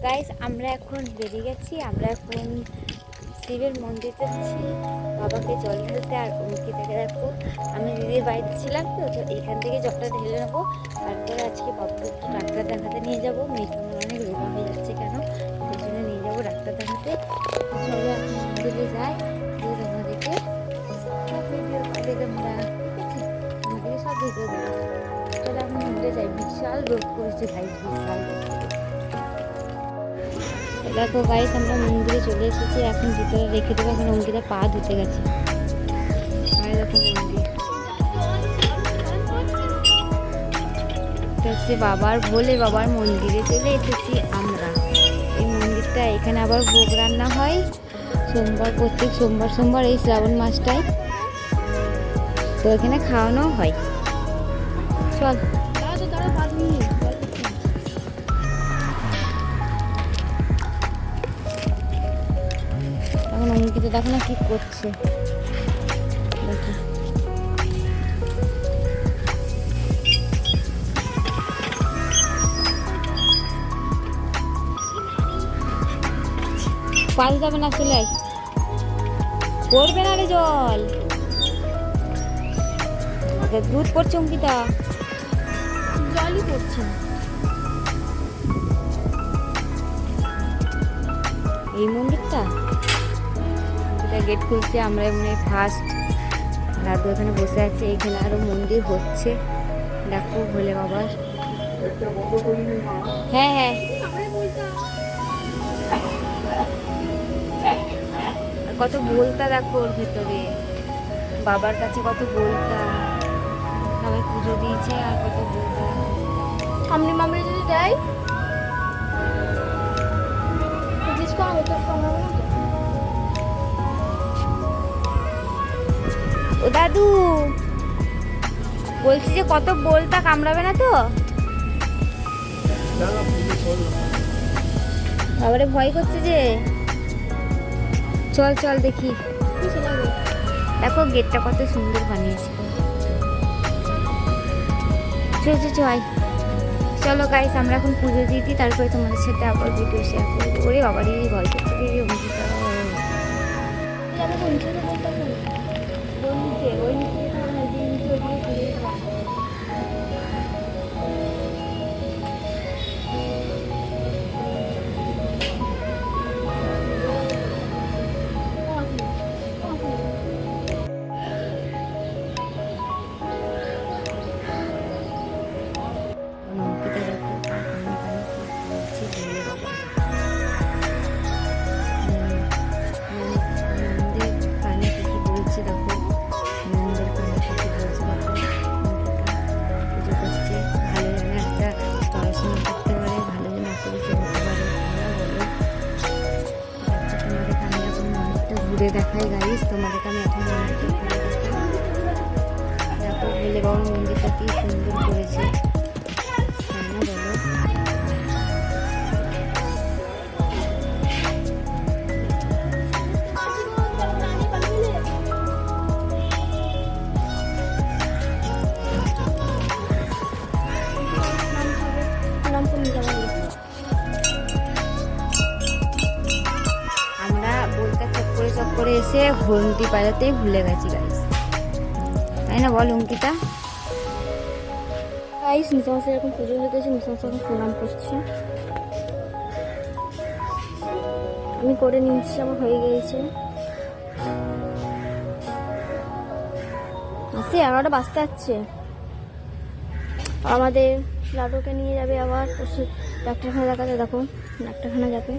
Guys আমরা এখন বেরিয়ে গেছি। আমরা এখন শিবের মন্দির যাচ্ছি বাবাকে জল ঢালতে। আর অঙ্কিতাকে দেখো, আমি দিদির বাড়িতে ছিলাম তো এখান থেকে জলটা ঢেলে নেবো। তারপরে আজকে বাবাকে একটু ডাক্তার দেখাতে নিয়ে যাবো। মেয়েটা অনেক রোগা হয়ে যাচ্ছে কেন, সেই জন্য নিয়ে যাবো ডাক্তার দেখাতে। চলো এখন মন্দিরে যাই, দিয়ে তোমাদেরকে সব ভিডিও করে তোমরা, ঠিক আছে? তোমাদেরকে সব ভিডিও দেবো। চলো এখন মন্দিরে যাই। বিশাল রোদ করেছে গাইস, বিশাল। দেখো গাইস আমরা মন্দিরে চলে এসেছি, এখন ভিতরে রেখে দেবো। এখন অঙ্কিতা পা ধুতে গেছে। আর দেখো মন্দির হচ্ছে বাবার ভোলে বাবার মন্দিরে চলে এসেছি আমরা। এই মন্দিরটা, এখানে আবার ভোগ রান্না হয় সোমবার, প্রত্যেক সোমবার এই শ্রাবণ মাসটায়। তো এখানে খাওয়ানো হয়। চল এখন অঙ্কিতা দেখো না কি করছে, দেখো পাল যাবে না, চলে পড়বে না রে জল। দুধ পড়ছে অঙ্কিতা, জলই পড়ছে। এই মন্দিরটা গেট খুলছে, আমরা এমনি ফার্স্ট। দাদু এখানে বসে আছে, এখানে আরো মন্দির হচ্ছে। দেখো ভোলে বাবার। হ্যাঁ হ্যাঁ, কত বলতা দেখো ওর ভেতরে, বাবার কাছে কত বলতা। সবাই পুজো দিয়েছে আর কত বলতা। সামনে মামলা যদি দেয় ও দাদু বলছি যে কত বলতা, কামড়াবে না তো? বাবারে ভয় করছে যে। চল চল দেখি। দেখো গেটটা কত সুন্দর বানিয়েছে। চলো গাইস আমরা এখন পুজো দিয়ে দিই, তারপরে তোমাদের সাথে আবার ভিডিও শেয়ার করবো। ওরে বাবারই ভয় করতে দিয়ে অঙ্কিতা। দেখাই গাইস তোমাদেরকে আমি এখন দেখো ভোলে বাবার মন্দিরটা কি সুন্দর করেছে, বলো। চক্করে এসে ঘন্টি বাজাতেই ভুলে গেছি গাইস, তাই না বল অঙ্কিতা? গাইস নিশামশাই এখন পুজো হয়ে গেছে, নিশামশাই এখন প্রণাম করছে। আমি করে নিচ্ছি, আমার হয়ে গিয়েছে। আসে 11টা বাজতে যাচ্ছে। আমাদের লাডুকে নিয়ে যাবে আবার ডাক্তারখানা দেখাতে। দেখো ডাক্তারখানা যাবে।